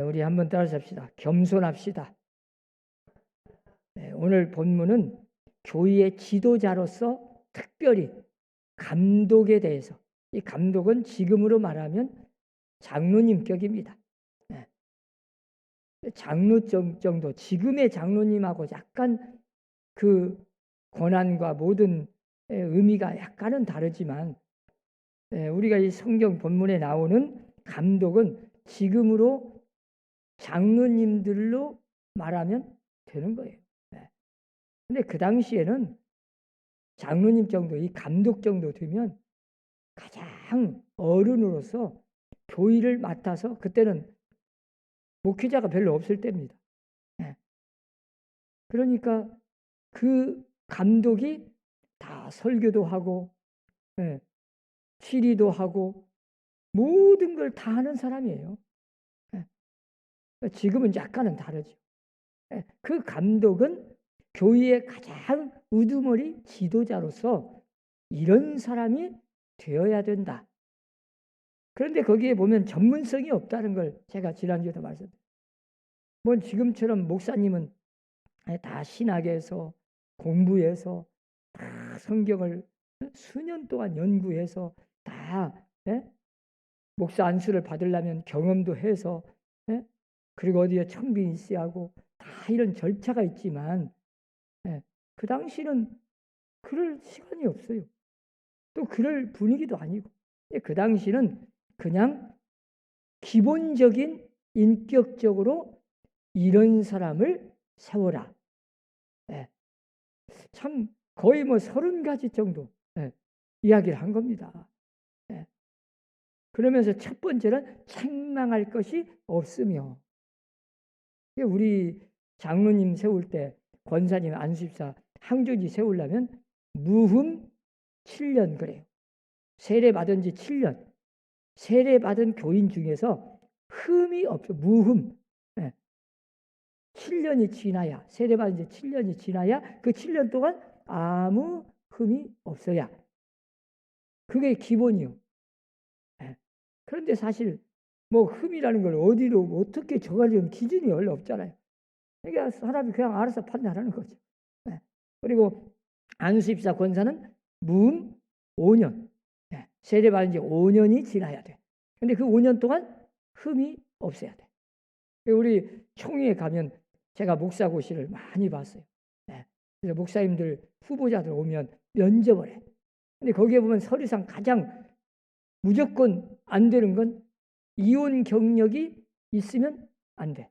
우리 한번 따라서 합시다. 겸손합시다. 오늘 본문은 교회의 지도자로서 특별히 감독에 대해서, 이 감독은 지금으로 말하면 장로님격입니다. 장로 정도, 지금의 장로님하고 약간 그 권한과 모든 의미가 약간은 다르지만, 우리가 이 성경 본문에 나오는 감독은 지금으로 장로님들로 말하면 되는 거예요. 근데 그 당시에는 장로님 정도, 이 감독 정도 되면 가장 어른으로서 교회를 맡아서, 그때는 목회자가 별로 없을 때입니다. 그러니까 그 감독이 다 설교도 하고 치리도 하고 모든 걸 다 하는 사람이에요. 지금은 약간은 다르죠. 그 감독은 교회의 가장 우두머리 지도자로서 이런 사람이 되어야 된다. 그런데 거기에 보면 전문성이 없다는 걸 제가 지난주에도 말씀드렸어요. 뭐 지금처럼 목사님은 다 신학에서 공부해서 다 성경을 수년 동안 연구해서 다 목사 안수를 받으려면 경험도 해서 그리고 어디에 청빙 있어야 하고 다 이런 절차가 있지만 그 당시는 그럴 시간이 없어요. 또 그럴 분위기도 아니고 그 당시는 그냥 기본적인 인격적으로 이런 사람을 세워라. 참 거의 뭐 30가지 정도 이야기를 한 겁니다. 그러면서 첫 번째는 책망할 것이 없으며, 우리 장로님 세울 때 권사님 안수집사 항조지 세우려면 무흠 7년 그래요. 세례 받은 지 7년. 세례 받은 교인 중에서 흠이 없어. 무흠. 7년이 지나야, 세례 받은 지 7년이 지나야 그 7년 동안 아무 흠이 없어야. 그게 기본이요. 그런데 사실 뭐 흠이라는 걸 어디로 어떻게 정하려는 기준이 원래 없잖아요. 그러니까 사람이 그냥 알아서 판단하는 거죠. 그리고 안수입사 권사는 무음 5년. 세례 받은 지 5년이 지나야 돼. 근데 그 5년 동안 흠이 없어야 돼. 우리 총회에 가면 제가 목사고시를 많이 봤어요. 그래서 목사님들 후보자들 오면 면접을 해. 근데 거기에 보면 서류상 가장 무조건 안 되는 건 이혼 경력이 있으면 안 돼.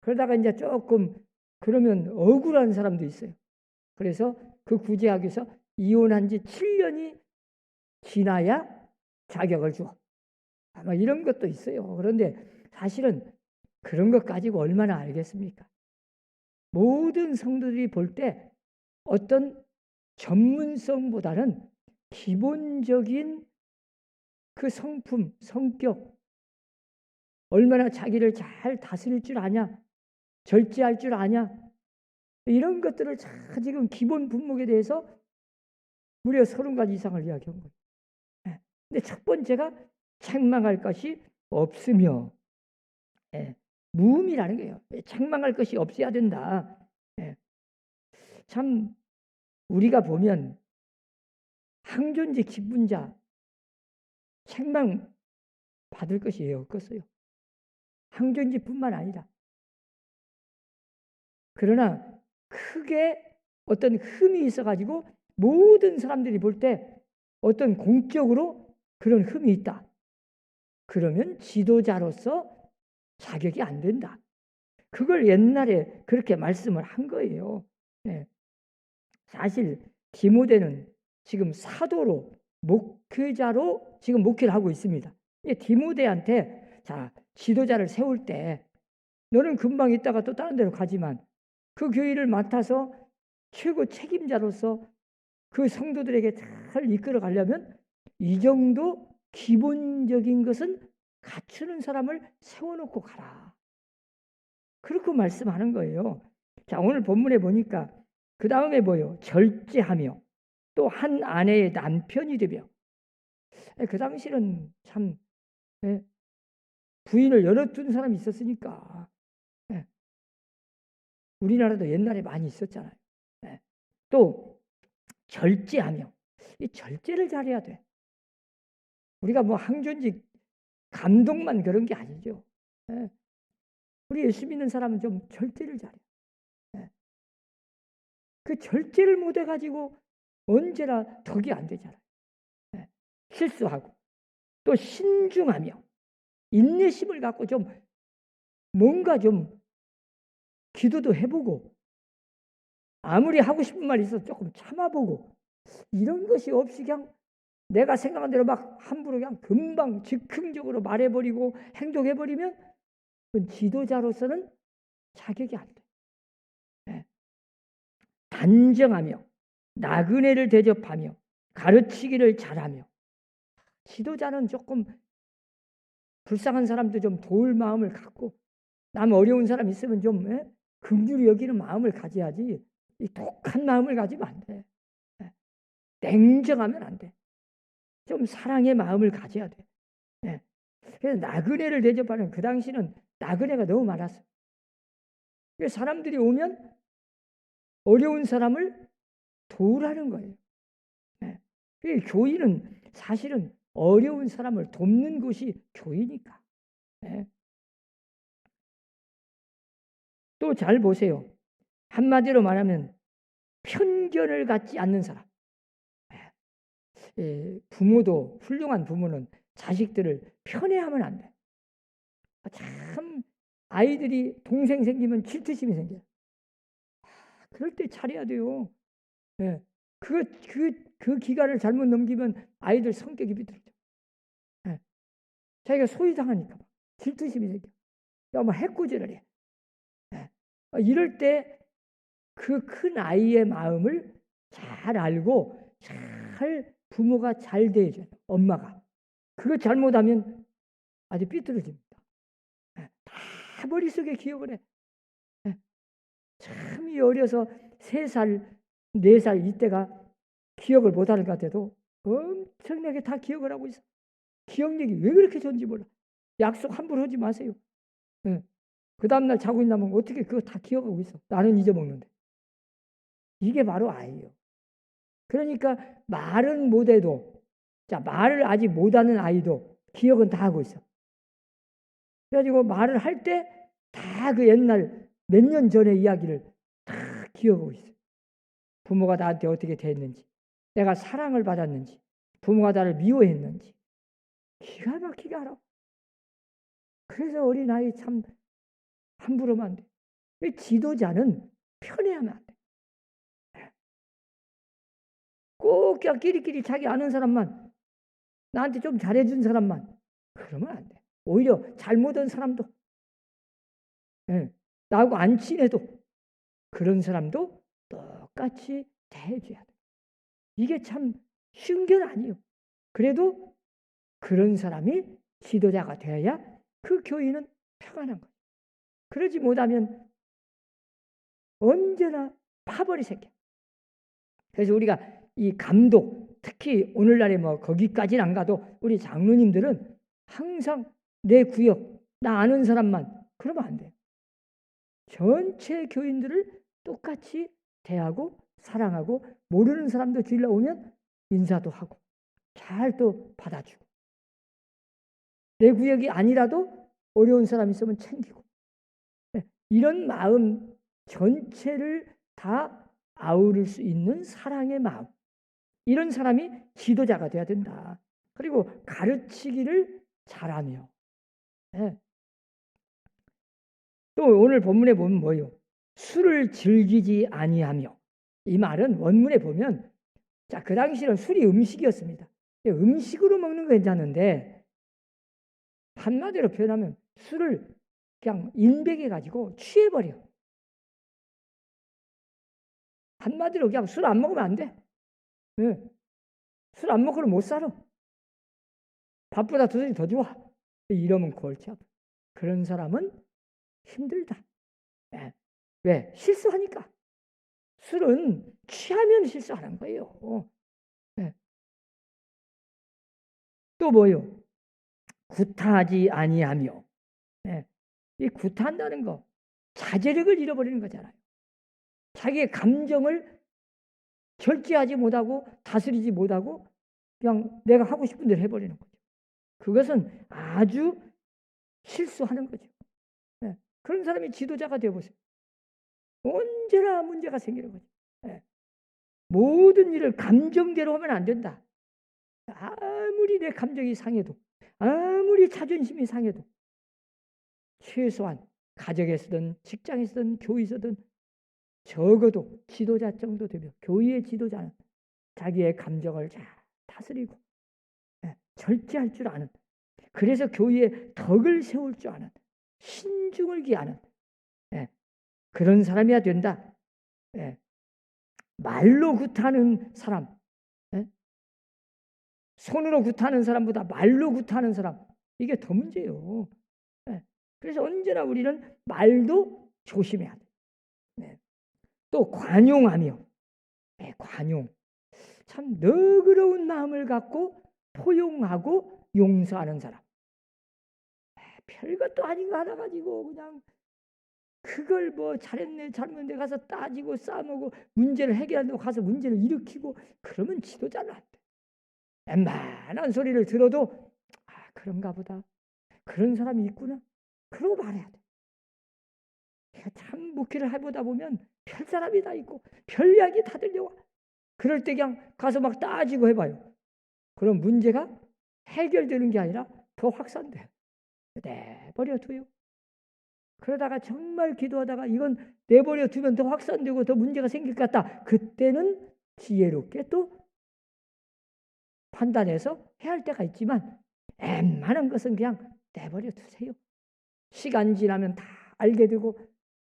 그러다가 이제 조금 그러면 억울한 사람도 있어요. 그래서 그 구제하기위해서 이혼한 지 7년이 지나야 자격을 줘. 아마 이런 것도 있어요. 그런데 사실은 그런 것 가지고 얼마나 알겠습니까? 모든 성도들이 볼 때 어떤 전문성보다는 기본적인 그 성품, 성격, 얼마나 자기를 잘 다스릴 줄 아냐, 절제할 줄 아냐, 이런 것들을 지금 기본 분목에 대해서 무려 30가지 이상을 이야기한 거예요. 근데 첫 번째가 책망할 것이 없으며, 무음이라는 거예요. 책망할 것이 없어야 된다. 참 우리가 보면 항존지 기분자 책망 받을 것이 없겠어요. 항존지뿐만 아니라. 그러나 크게 어떤 흠이 있어가지고 모든 사람들이 볼 때 어떤 공적으로 그런 흠이 있다. 그러면 지도자로서 자격이 안 된다. 그걸 옛날에 그렇게 말씀을 한 거예요. 사실 디모데는 지금 사도로 목회자로 지금 목회를 하고 있습니다. 디모데한테 자 지도자를 세울 때 너는 금방 있다가 또 다른 데로 가지만 그 교회를 맡아서 최고 책임자로서 그 성도들에게 잘 이끌어 가려면 이 정도 기본적인 것은 갖추는 사람을 세워놓고 가라. 그렇게 말씀하는 거예요. 자, 오늘 본문에 보니까 그 다음에 뭐요? 절제하며 또 한 아내의 남편이 되며. 그 당시는 참 부인을 여러 둔 사람이 있었으니까. 예. 우리나라도 옛날에 많이 있었잖아요. 예. 또 절제하며, 이 절제를 잘해야 돼. 우리가 뭐 항존직 감동만 그런 게 아니죠. 예. 우리 예수 믿는 사람은 좀 절제를 잘해. 예. 그 절제를 못해 가지고 언제나 덕이 안 되잖아요. 예. 실수하고 또 신중하며 인내심을 갖고 좀 뭔가 좀 기도도 해보고 아무리 하고 싶은 말이 있어도 조금 참아보고 이런 것이 없이 그냥 내가 생각한 대로 막 함부로 그냥 금방 즉흥적으로 말해버리고 행동해버리면 그건 지도자로서는 자격이 안 돼. 네. 단정하며 나그네를 대접하며 가르치기를 잘하며 지도자는 조금 불쌍한 사람도 좀 도울 마음을 갖고 남 어려운 사람 있으면 좀 긍휼히 여기는 마음을 가져야지 이 독한 마음을 가지면 안 돼. 냉정하면 안 돼. 좀 사랑의 마음을 가져야 돼. 그래서 나그네를 대접하는 그 당시는 나그네가 너무 많았어요. 그래서 사람들이 오면 어려운 사람을 도우라는 거예요. 교인은 사실은 어려운 사람을 돕는 것이 교이니까. 또 잘 보세요. 한마디로 말하면 편견을 갖지 않는 사람. 부모도 훌륭한 부모는 자식들을 편애하면 안 돼. 참 아이들이 동생 생기면 질투심이 생겨요. 그럴 때 잘해야 돼요. 그 기간을 잘못 넘기면 아이들 성격이 비뚤어져. 자기가 소외당하니까 질투심이 생겨. 뭐 해코지를 해. 이럴 때 그 큰 아이의 마음을 잘 알고 잘 부모가 잘 대해줘요. 엄마가. 그거 잘못하면 아주 삐뚤어집니다. 다 머릿속에 기억을 해. 참 어려서 3살, 4살 이때가 기억을 못하는 것 같아도 엄청나게 다 기억을 하고 있어. 기억력이 왜 그렇게 좋은지 몰라. 약속 함부로 하지 마세요. 그 다음날 자고 있나면 어떻게 그거 다 기억하고 있어. 나는 잊어먹는데. 이게 바로 아이예요. 그러니까 말은 못해도 말을 아직 못하는 아이도 기억은 다 하고 있어. 그래가지고 말을 할 때 다 그 옛날 몇 년 전의 이야기를 다 기억하고 있어. 부모가 나한테 어떻게 대했는지, 내가 사랑을 받았는지, 부모가 나를 미워했는지 기가 막히게 알아. 그래서 어린아이 참 함부로면 안 돼. 지도자는 편애하면 안 돼. 꼭 그냥 끼리끼리 자기 아는 사람만, 나한테 좀 잘해준 사람만 그러면 안 돼. 오히려 잘못한 사람도, 나하고 안 친해도 그런 사람도 똑같이 대해줘야 돼. 이게 참 쉬운 게 아니에요. 그래도 그런 사람이 지도자가 되어야 그 교인은 평안한 거예요. 그러지 못하면 언제나 파벌이 생겨. 그래서 우리가 이 감독, 특히 오늘날에 뭐 거기까지는 안 가도 우리 장로님들은 항상 내 구역, 나 아는 사람만 그러면 안 돼요. 전체 교인들을 똑같이 대하고 사랑하고 모르는 사람도 주일날 오면 인사도 하고 잘 또 받아주고 내 구역이 아니라도 어려운 사람 있으면 챙기고 이런 마음 전체를 다 아우를 수 있는 사랑의 마음, 이런 사람이 지도자가 돼야 된다. 그리고 가르치기를 잘하며 또 오늘 본문에 보면 뭐예요? 술을 즐기지 아니하며. 이 말은 원문에 보면 그 당시는 술이 음식이었습니다. 음식으로 먹는 건 괜찮은데 한마디로 표현하면 술을 그냥 인백해 가지고 취해버려. 한마디로 그냥 술 안 먹으면 안 돼. 술 안 먹고는 못 살아. 밥보다 도저히 더 좋아. 이러면 골치 아파. 그런 사람은 힘들다. 왜? 실수하니까. 술은 취하면 실수하는 거예요. 또 뭐요? 구타하지 아니하며 이 구타한다는 거, 자제력을 잃어버리는 거잖아요. 자기의 감정을 절제하지 못하고 다스리지 못하고 그냥 내가 하고 싶은 대로 해버리는 거죠. 그것은 아주 실수하는 거죠. 네. 그런 사람이 지도자가 되어보세요. 언제나 문제가 생기는 거죠. 네. 모든 일을 감정대로 하면 안 된다. 아무리 내 감정이 상해도, 아무리 자존심이 상해도 최소한 가정에서든 직장에서든 교회에서든 적어도 지도자 정도 되면, 교회의 지도자는 자기의 감정을 잘 다스리고 절제할 줄 아는, 그래서 교회에 덕을 세울 줄 아는, 신중을 기하는 그런 사람이야 된다. 말로 구타하는 사람, 손으로 구타하는 사람보다 말로 구타하는 사람, 이게 더 문제예요. 그래서 언제나 우리는 말도 조심해야 돼. 또 관용하며, 관용, 참 너그러운 마음을 갖고 포용하고 용서하는 사람. 별것도 아닌 거 하나 가지고 그냥 그걸 뭐 잘했네 잘못했네 가서 따지고 싸우고 문제를 해결한다고 가서 문제를 일으키고, 그러면 지도자는 안 돼. 웬만한 소리를 들어도 그런가 보다, 그런 사람이 있구나, 그러고 말해야 돼. 참 목회를 해보다 보면 별 사람이 다 있고 별 이야기 다 들려와. 그럴 때 그냥 가서 막 따지고 해봐요. 그럼 문제가 해결되는 게 아니라 더 확산돼. 내버려 둬요. 그러다가 정말 기도하다가 이건 내버려 두면 더 확산되고 더 문제가 생길 것 같다. 그때는 지혜롭게 또 판단해서 해야 할 때가 있지만 웬만한 것은 그냥 내버려 두세요. 시간 지나면 다 알게 되고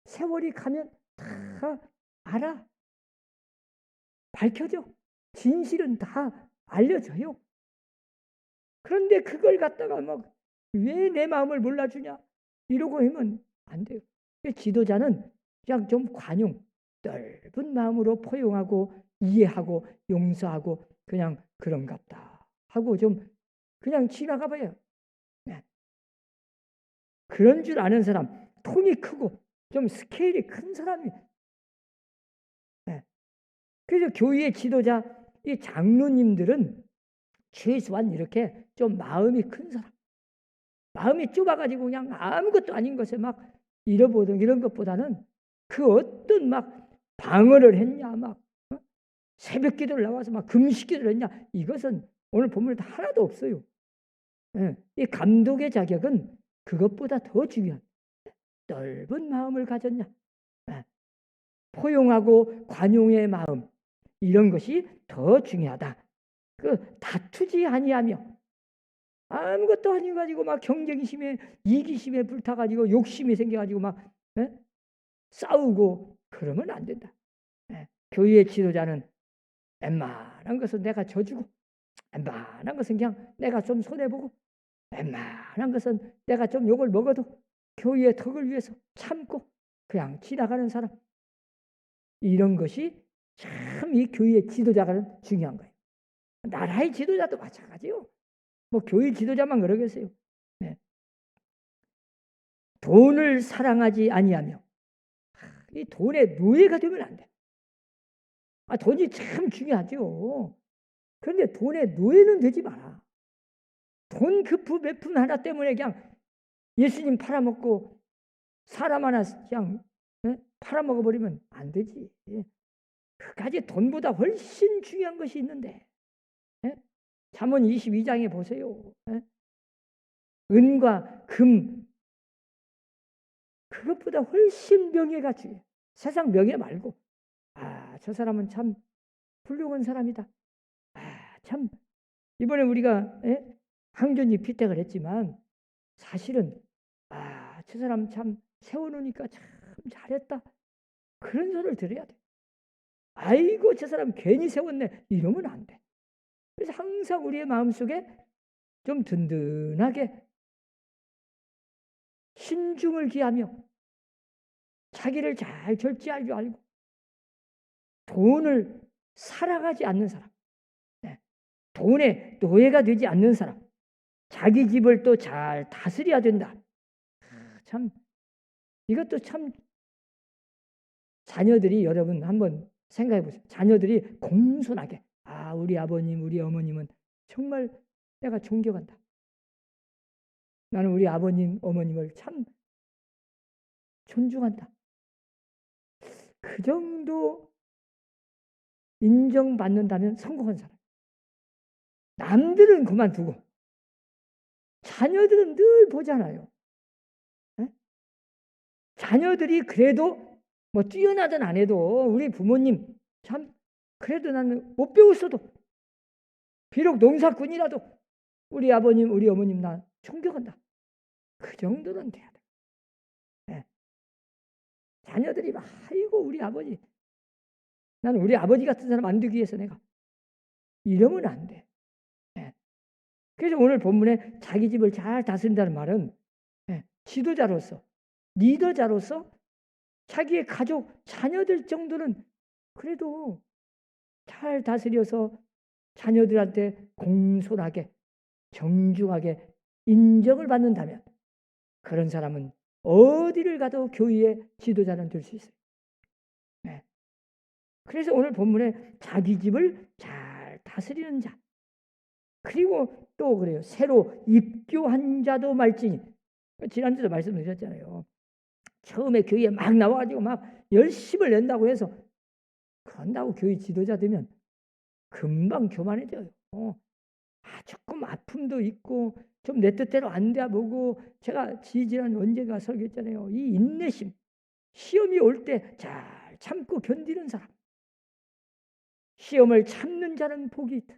세월이 가면 다 알아. 밝혀져. 진실은 다 알려져요. 그런데 그걸 갖다가 막 왜 내 마음을 몰라주냐 이러고 하면 안 돼요. 지도자는 그냥 좀 관용, 넓은 마음으로 포용하고 이해하고 용서하고 그냥 그런갑다 하고 좀 그냥 지나가 봐요. 그런 줄 아는 사람, 통이 크고 좀 스케일이 큰 사람이. 그래서 교회의 지도자, 이 장로님들은 최소한 이렇게 좀 마음이 큰 사람, 마음이 좁아가지고 그냥 아무것도 아닌 것에 막 잃어보던 이런 것보다는 그 어떤 막 방어를 했냐, 막 새벽 기도를 나와서 막 금식 기도를 했냐, 이것은 오늘 본문에 하나도 없어요. 이 감독의 자격은 그것보다 더 중요한 넓은 마음을 가졌냐, 포용하고 관용의 마음, 이런 것이 더 중요하다. 그 다투지 아니하며 아무것도 아닌 가지고 막 경쟁심에 이기심에 불타가지고 욕심이 생겨가지고 막 싸우고 그러면 안 된다. 교회의 지도자는 웬만한 것은 내가 져주고, 웬만한 것은 그냥 내가 좀 손해보고, 웬만한 것은 내가 좀 욕을 먹어도 교회의 덕을 위해서 참고 그냥 지나가는 사람, 이런 것이 참 이 교회의 지도자가 중요한 거예요. 나라의 지도자도 마찬가지요. 뭐 교회 지도자만 그러겠어요. 돈을 사랑하지 아니하며, 이 돈의 노예가 되면 안 돼. 돈이 참 중요하죠. 그런데 돈의 노예는 되지 마라. 돈 급품 몇푼 하나 때문에 그냥 예수님 팔아먹고 사람 하나 그냥 팔아먹어버리면 안 되지. 그까지 돈보다 훨씬 중요한 것이 있는데, 잠언 22장에 보세요. 은과 금, 그것보다 훨씬 명예가 중요해. 세상 명예 말고, 저 사람은 참 훌륭한 사람이다. 참 이번에 우리가 항전이 피택을 했지만 사실은 저 사람 참 세워놓으니까 참 잘했다, 그런 소리를 들어야 돼. 아이고 저 사람 괜히 세웠네, 이러면 안 돼. 그래서 항상 우리의 마음속에 좀 든든하게 신중을 기하며 자기를 잘 절제할 줄 알고 돈을 살아가지 않는 사람, 돈의 노예가 되지 않는 사람, 자기 집을 또 잘 다스려야 된다. 참 이것도 참 자녀들이 여러분 한번 생각해 보세요. 자녀들이 공손하게 우리 아버님, 우리 어머님은 정말 내가 존경한다. 나는 우리 아버님, 어머님을 참 존중한다. 그 정도 인정받는다면 성공한 사람. 남들은 그만두고 자녀들은 늘 보잖아요. 네? 자녀들이 그래도 뭐 뛰어나든 안 해도 우리 부모님 참 그래도 나는 못 배웠어도 비록 농사꾼이라도 우리 아버님, 우리 어머님 나 존경한다. 그 정도는 돼야 돼. 네. 자녀들이 막 아이고 우리 아버지, 나는 우리 아버지 같은 사람 안 되기 위해서 내가 이러면 안 돼. 네. 그래서 오늘 본문에 자기 집을 잘 다스린다는 말은 지도자로서, 리더자로서 자기의 가족, 자녀들 정도는 그래도 잘 다스려서 자녀들한테 공손하게, 정중하게 인정을 받는다면 그런 사람은 어디를 가도 교회의 지도자는 될 수 있어요. 네. 그래서 오늘 본문에 자기 집을 잘 다스리는 자, 그리고 또 그래요. 새로 입교한 자도 말지니. 지난주도 말씀드렸잖아요. 처음에 교회에 막 나와가지고 막 열심을 낸다고 해서 그런다고 교회 지도자 되면 금방 교만해져요. 조금 아픔도 있고 좀 내 뜻대로 안 돼 보고, 제가 지난 언젠가 설교했잖아요. 이 인내심, 시험이 올 때 잘 참고 견디는 사람, 시험을 참는 자는 복이 있다.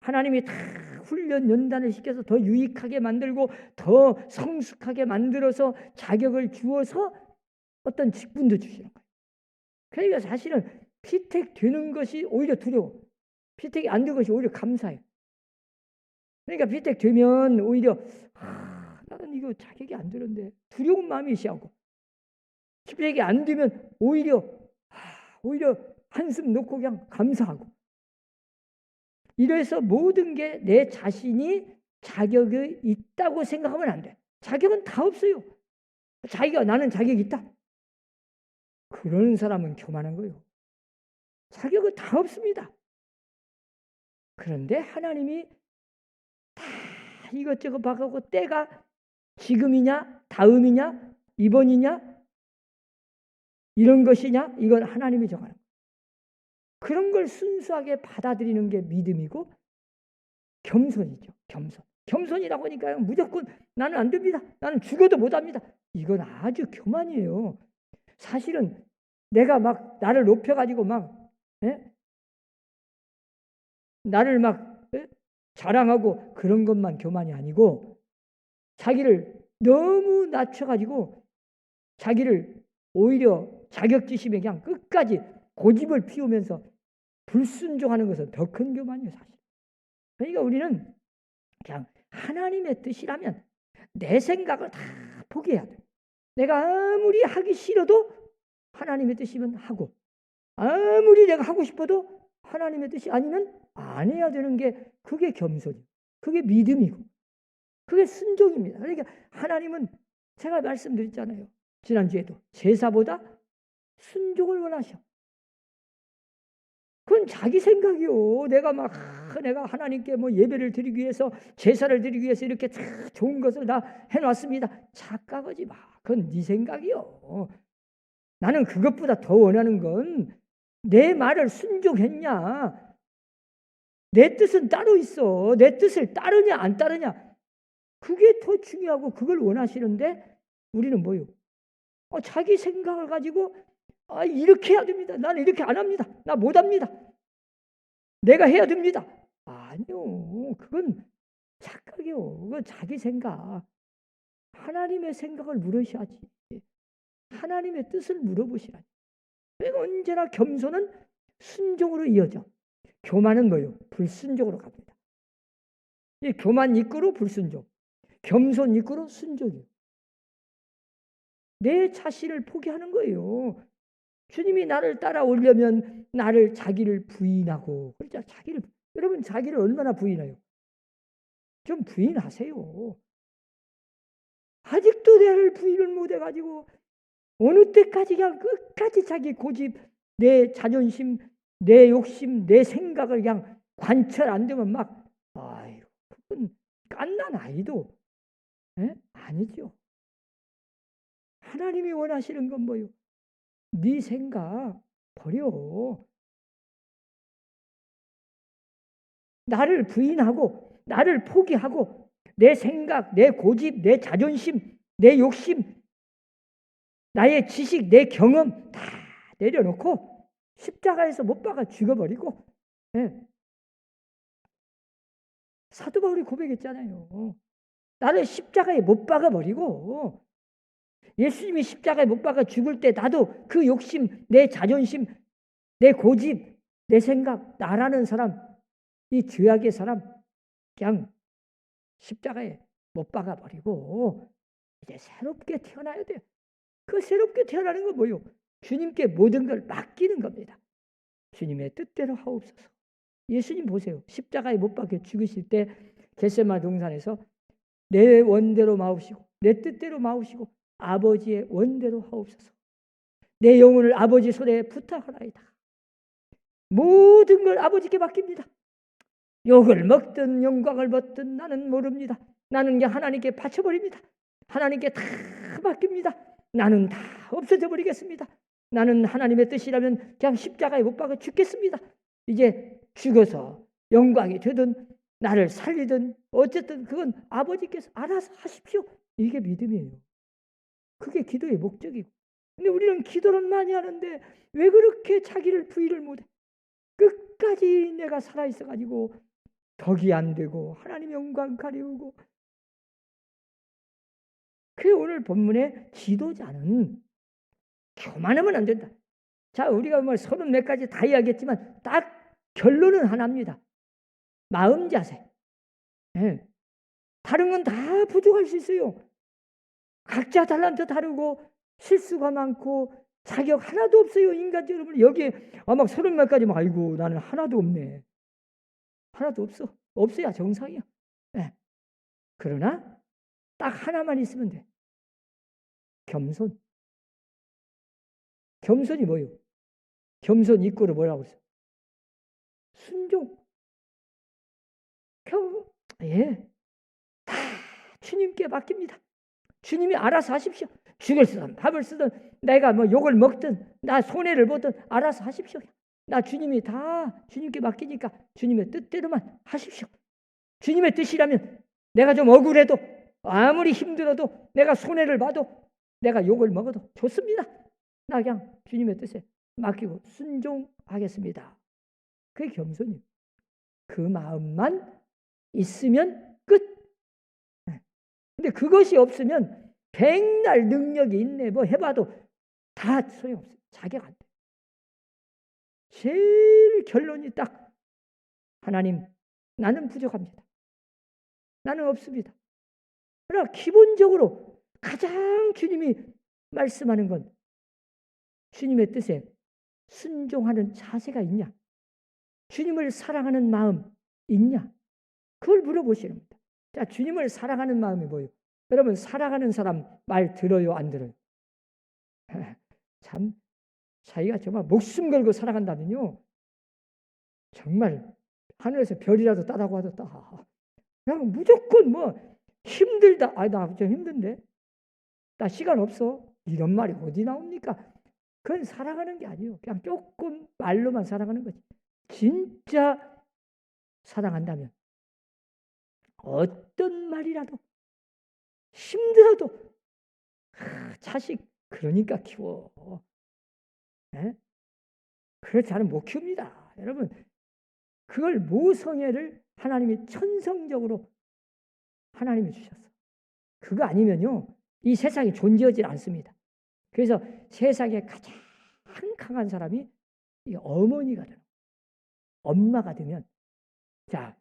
하나님이 다 훈련 연단을 시켜서 더 유익하게 만들고 더 성숙하게 만들어서 자격을 주어서 어떤 직분도 주시는 거예요. 그러니까 사실은 피택 되는 것이 오히려 두려워. 피택이 안 되는 것이 오히려 감사해요. 그러니까 피택 되면 오히려 나는 이거 자격이 안 되는데 두려운 마음이 시작하고, 피택이 안 되면 오히려 한숨 놓고 그냥 감사하고, 이래서 모든 게 내 자신이 자격이 있다고 생각하면 안 돼. 자격은 다 없어요. 나는 자격이 있다. 그런 사람은 교만한 거예요. 자격은 다 없습니다. 그런데 하나님이 다 이것저것 봐가고 때가 지금이냐, 다음이냐, 이번이냐, 이런 것이냐, 이건 하나님이 정하는 거예요. 그런 걸 순수하게 받아들이는 게 믿음이고 겸손이죠. 겸손이라고 하니까 무조건 나는 안 됩니다. 나는 죽어도 못합니다. 이건 아주 교만이에요. 사실은 내가 막 나를 높여가지고 막 나를 막 자랑하고 그런 것만 교만이 아니고, 자기를 너무 낮춰가지고 자기를 오히려 자격지심에 그냥 끝까지 고집을 피우면서 불순종하는 것은 더 큰 교만이에요, 사실. 그러니까 우리는 그냥 하나님의 뜻이라면 내 생각을 다 포기해야 돼요. 내가 아무리 하기 싫어도 하나님의 뜻이면 하고, 아무리 내가 하고 싶어도 하나님의 뜻이 아니면 안 해야 되는 게 그게 겸손이에요. 그게 믿음이고 그게 순종입니다. 그러니까 하나님은 제가 말씀드렸잖아요. 지난주에도 제사보다 순종을 원하셔. 그건 자기 생각이요. 내가 하나님께 뭐 예배를 드리기 위해서, 제사를 드리기 위해서 이렇게 좋은 것을 다 해놨습니다. 착각하지 마. 그건 네 생각이요. 나는 그것보다 더 원하는 건 내 말을 순종했냐, 내 뜻은 따로 있어. 내 뜻을 따르냐 안 따르냐, 그게 더 중요하고 그걸 원하시는데 우리는 뭐요? 자기 생각을 가지고 이렇게 해야 됩니다. 나는 이렇게 안 합니다. 나 못합니다. 내가 해야 됩니다. 아니요. 그건 착각이요. 그건 자기 생각. 하나님의 생각을 물으셔야지. 하나님의 뜻을 물어보시라니. 그러니까 언제나 겸손은 순종으로 이어져. 교만은 뭐예요? 불순종으로 갑니다. 이 교만 이끌어 불순종, 겸손 이끌어 순종이에요. 내 자신을 포기하는 거예요. 주님이 나를 따라오려면 자기를 부인하고, 그렇죠? 여러분 자기를 얼마나 부인해요? 좀 부인하세요. 아직도 나를 부인을 못해가지고 어느 때까지 그냥 끝까지 자기 고집, 내 자존심, 내 욕심, 내 생각을 그냥 관철 안 되면 막 아이고 그건 갓난 아이도 아니죠. 하나님이 원하시는 건 뭐요? 네 생각 버려. 나를 부인하고 나를 포기하고 내 생각, 내 고집, 내 자존심, 내 욕심, 나의 지식, 내 경험 다 내려놓고 십자가에서 못 박아 죽어버리고 사도 바울이 고백했잖아요. 나를 십자가에 못 박아버리고 예수님이 십자가에 못 박아 죽을 때 나도 그 욕심, 내 자존심, 내 고집, 내 생각, 나라는 사람, 이 죄악의 사람 그냥 십자가에 못 박아버리고 이제 새롭게 태어나야 돼요. 그 새롭게 태어나는 건 뭐예요? 주님께 모든 걸 맡기는 겁니다. 주님의 뜻대로 하옵소서. 예수님 보세요. 십자가에 못 박혀 죽으실 때 겟세마네 동산에서 내 원대로 마옵시고 내 뜻대로 마옵시고 아버지의 원대로 하옵소서. 내 영혼을 아버지 손에 부탁하나이다. 모든 걸 아버지께 맡깁니다. 욕을 먹든 영광을 받든 나는 모릅니다. 나는 그냥 하나님께 바쳐버립니다. 하나님께 다 맡깁니다. 나는 다 없어져 버리겠습니다. 나는 하나님의 뜻이라면 그냥 십자가에 못 박아 죽겠습니다. 이제 죽어서 영광이 되든 나를 살리든 어쨌든 그건 아버지께서 알아서 하십시오. 이게 믿음이에요. 그게 기도의 목적이고. 근데 우리는 기도는 많이 하는데 왜 그렇게 자기를 부인을 못해? 끝까지 내가 살아있어가지고 덕이 안 되고 하나님 영광 가리우고. 그 오늘 본문의 지도자는 교만하면 안 된다. 자, 우리가 뭐 30몇 가지 다 이야기했지만 딱 결론은 하나입니다. 마음 자세. 다른 건 다 부족할 수 있어요. 각자 달란트 다르고 실수가 많고 자격 하나도 없어요. 인간적으로 여기에 막 30몇 가지 막 아이고 나는 하나도 없네. 하나도 없어. 없어야 정상이야. 그러나 딱 하나만 있으면 돼. 겸손. 겸손이 뭐예요? 겸손 입구로 뭐라고 했어요? 순종. 다 주님께 맡깁니다. 주님이 알아서 하십시오. 죽을 쓰든 밥을 쓰든 내가 뭐 욕을 먹든 나 손해를 보든 알아서 하십시오. 나 주님이 다 주님께 맡기니까 주님의 뜻대로만 하십시오. 주님의 뜻이라면 내가 좀 억울해도 아무리 힘들어도 내가 손해를 봐도 내가 욕을 먹어도 좋습니다. 나 그냥 주님의 뜻에 맡기고 순종하겠습니다. 그게 겸손이에요. 그 마음만 있으면 끝. 근데 그것이 없으면 백날 능력이 있네 뭐 해봐도 다 소용없어요. 자격 안 돼. 제일 결론이 딱 하나님 나는 부족합니다. 나는 없습니다. 그러나 기본적으로 가장 주님이 말씀하는 건 주님의 뜻에 순종하는 자세가 있냐? 주님을 사랑하는 마음 있냐? 그걸 물어보시는 겁니다. 자, 주님을 사랑하는 마음이 뭐예요? 여러분 사랑하는 사람 말 들어요, 안 들어요? 참 자기가 정말 목숨 걸고 사랑한다면요, 정말 하늘에서 별이라도 따라고 하도 따. 그냥 무조건 뭐 힘들다. 나 좀 힘든데. 나 시간 없어. 이런 말이 어디 나옵니까? 그건 사랑하는 게 아니에요. 그냥 조금 말로만 사랑하는 거지. 진짜 사랑한다면 어떤 말이라도 힘들어도 자식 그러니까 키워. 그렇지 않으면 못 키웁니다. 여러분 그걸 모성애를 하나님이 천성적으로 하나님이 주셨어. 그거 아니면요 이 세상에 존재하지 않습니다. 그래서 세상에 가장 강한 사람이 이 어머니가 되는, 엄마가 되면, 자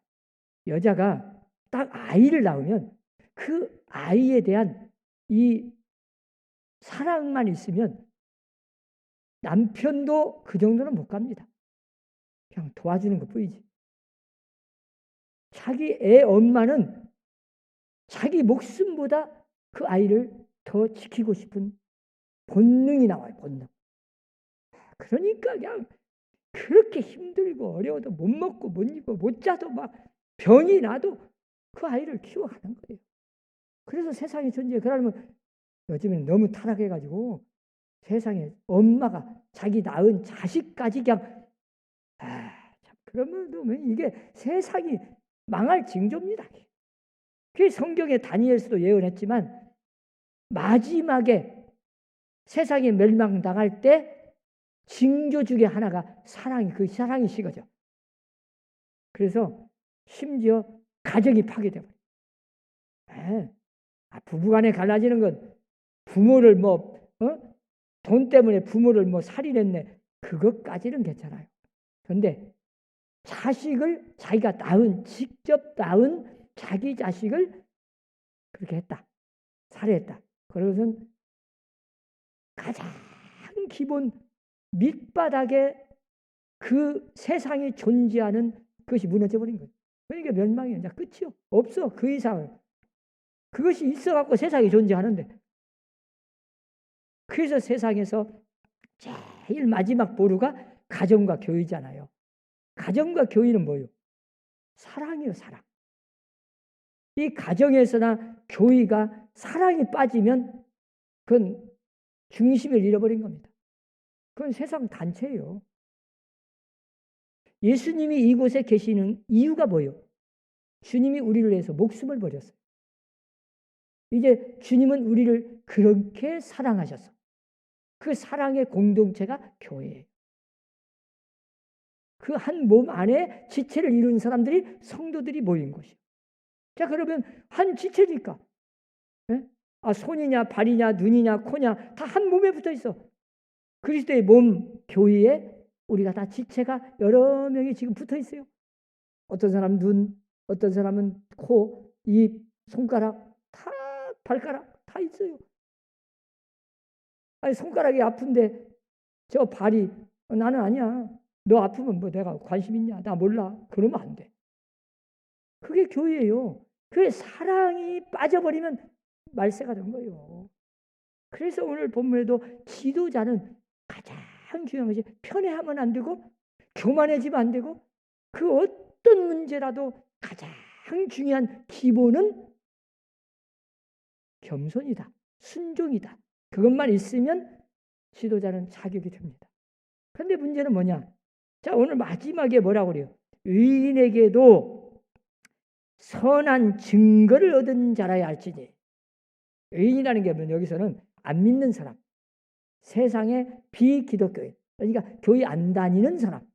여자가 딱 아이를 낳으면 그 아이에 대한 이 사랑만 있으면 남편도 그 정도는 못 갑니다. 그냥 도와주는 것뿐이지. 자기 애 엄마는 자기 목숨보다 그 아이를 더 지키고 싶은 본능이 나와요. 본능. 그러니까 그냥 그렇게 힘들고 어려워도 못 먹고 못 입고 못 자도 막 병이 나도 그 아이를 키워가는 거예요. 그래서 세상의 존재. 그러면 요즘에는 너무 타락해가지고 세상에 엄마가 자기 낳은 자식까지 그냥 참 그러면 이게 세상이 망할 징조입니다. 그 성경에 다니엘서도 예언했지만 마지막에 세상이 멸망당할 때 징조 중에 하나가 그 사랑이 식어져. 그래서 심지어 가정이 파괴돼요. 부부간에 갈라지는 건 부모를 돈 때문에 부모를 살인했네. 그것까지는 괜찮아요. 그런데 자식을 자기가 직접 낳은 자기 자식을 그렇게 했다. 살해했다. 그것은 가장 기본 밑바닥에 그 세상이 존재하는 그것이 무너져버린 거예요. 그러니까 멸망이 이제 끝이요. 없어. 그 이상은. 그것이 있어갖고 세상이 존재하는데. 그래서 세상에서 제일 마지막 보루가 가정과 교회잖아요. 가정과 교회는 뭐예요? 사랑이에요. 사랑. 이 가정에서나 교회가 사랑이 빠지면 그건 중심을 잃어버린 겁니다. 그건 세상 단체예요. 예수님이 이곳에 계시는 이유가 뭐예요? 주님이 우리를 위해서 목숨을 버렸어요. 이제 주님은 우리를 그렇게 사랑하셔서 그 사랑의 공동체가 교회예요. 그 한 몸 안에 지체를 이룬 사람들이 성도들이 모인 곳이에요. 자, 그러면 한 지체니까 손이냐 발이냐 눈이냐 코냐 다 한 몸에 붙어 있어. 그리스도의 몸 교회에 우리가 다 지체가 여러 명이 지금 붙어 있어요. 어떤 사람은 눈, 어떤 사람은 코, 입, 손가락, 다 발가락 다 있어요. 아니 손가락이 아픈데 저 발이 나는 아니야. 너 아프면 뭐 내가 관심 있냐? 나 몰라. 그러면 안 돼. 그게 교회예요. 그 사랑이 빠져버리면 말세가 된 거예요. 그래서 오늘 본문에도 지도자는 가장 중요한 것이 편애하면 안 되고 교만해지면 안 되고 그 어떤 문제라도 가장 중요한 기본은 겸손이다. 순종이다. 그것만 있으면 지도자는 자격이 됩니다. 그런데 문제는 뭐냐? 자, 오늘 마지막에 뭐라고 그래요? 의인에게도 선한 증거를 얻은 자라야 할지니. 의인이라는 게 여기서는 안 믿는 사람, 세상의 비기독교인, 그러니까 교회 안 다니는 사람.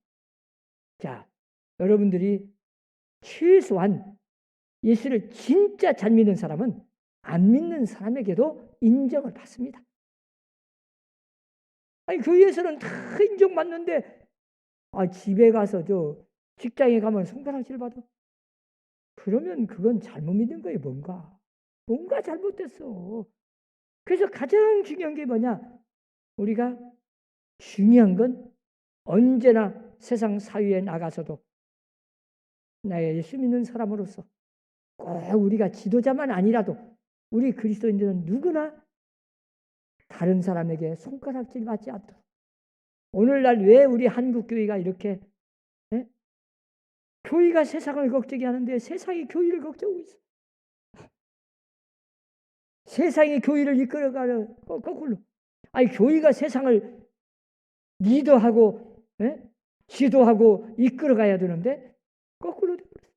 자, 여러분들이 최소한 예수를 진짜 잘 믿는 사람은 안 믿는 사람에게도 인정을 받습니다. 아니 교회에서는 다 인정받는데 집에 가서 직장에 가면 손가락질 받아. 그러면 그건 잘못 믿는 거예요. 뭔가 잘못됐어. 그래서 가장 중요한 게 뭐냐? 우리가 중요한 건 언제나 세상 사회에 나가서도 나의 예수 믿는 사람으로서 꼭 우리가 지도자만 아니라도 우리 그리스도인들은 누구나 다른 사람에게 손가락질 받지 않도록. 오늘날 왜 우리 한국교회가 이렇게 교회가 세상을 걱정이 하는데 세상이 교회를 걱정하고 있어. 세상이 교회를 이끌어가는 거꾸로. 아니 교회가 세상을 리더하고 지도하고 이끌어가야 되는데 거꾸로 되버렸어.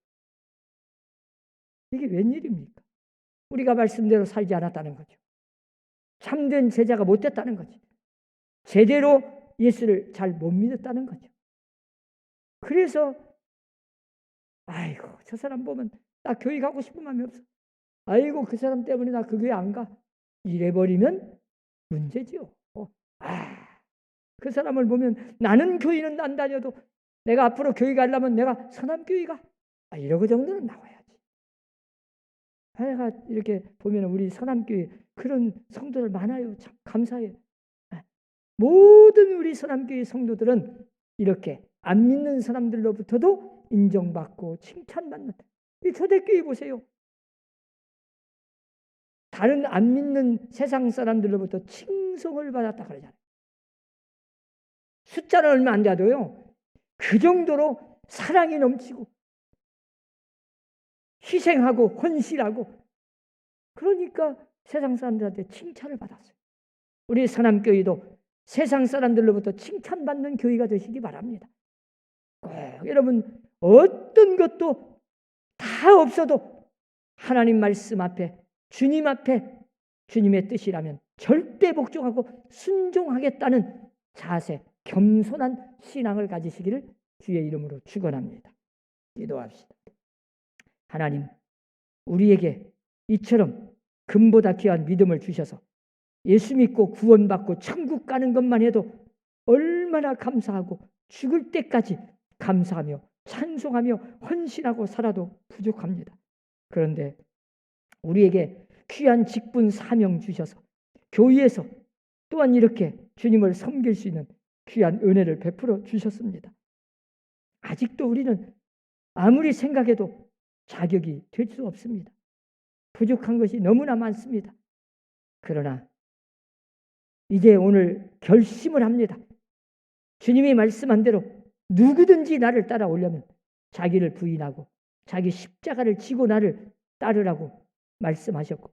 이게 웬일입니까? 우리가 말씀대로 살지 않았다는 거죠. 참된 제자가 못 됐다는 거죠. 제대로 예수를 잘 못 믿었다는 거죠. 그래서 아이고 저 사람 보면 나 교회 가고 싶은 마음이 없어. 아이고 그 사람 때문에 나 그 교회 안 가. 이래버리면 문제지요. 그 사람을 보면 나는 교회는 안 다녀도 내가 앞으로 교회 가려면 내가 선함교회 가. 이러고 정도는 나와야지. 내가 이렇게 보면 우리 선함교회 그런 성도들 많아요. 참 감사해요. 모든 우리 선함교회 성도들은 이렇게 안 믿는 사람들로부터도 인정받고 칭찬받는 이 초대교회 보세요. 다른 안 믿는 세상 사람들로부터 칭송을 받았다 그러잖아요. 숫자는 얼마 안 돼도요. 그 정도로 사랑이 넘치고 희생하고 헌신하고 그러니까 세상 사람들한테 칭찬을 받았어요. 우리 서남교회도 세상 사람들로부터 칭찬받는 교회가 되시기 바랍니다. 꼭 여러분 어떤 것도 다 없어도 하나님 말씀 앞에 주님 앞에 주님의 뜻이라면 절대 복종하고 순종하겠다는 자세, 겸손한 신앙을 가지시기를 주의 이름으로 축원합니다. 기도합시다. 하나님, 우리에게 이처럼 금보다 귀한 믿음을 주셔서 예수 믿고 구원받고 천국 가는 것만 해도 얼마나 감사하고 죽을 때까지 감사하며 찬송하며 헌신하고 살아도 부족합니다. 그런데 우리에게 귀한 직분 사명 주셔서 교회에서 또한 이렇게 주님을 섬길 수 있는 귀한 은혜를 베풀어 주셨습니다. 아직도 우리는 아무리 생각해도 자격이 될 수 없습니다. 부족한 것이 너무나 많습니다. 그러나 이제 오늘 결심을 합니다. 주님이 말씀한 대로 누구든지 나를 따라오려면 자기를 부인하고 자기 십자가를 지고 나를 따르라고 말씀하셨고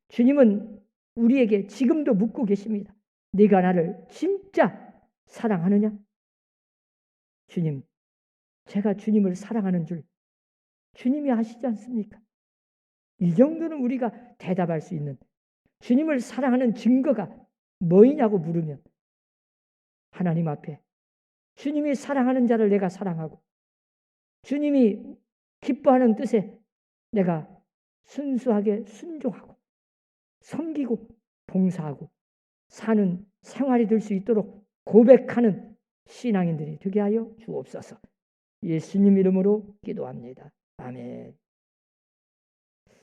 주님은 우리에게 지금도 묻고 계십니다. 네가 나를 진짜 사랑하느냐? 주님, 제가 주님을 사랑하는 줄 주님이 아시지 않습니까? 이 정도는 우리가 대답할 수 있는 주님을 사랑하는 증거가 뭐이냐고 물으면 하나님 앞에 주님이 사랑하는 자를 내가 사랑하고 주님이 기뻐하는 뜻에 내가 순수하게 순종하고 섬기고 봉사하고 사는 생활이 될 수 있도록 고백하는 신앙인들이 되게 하여 주옵소서. 예수님 이름으로 기도합니다. 아멘.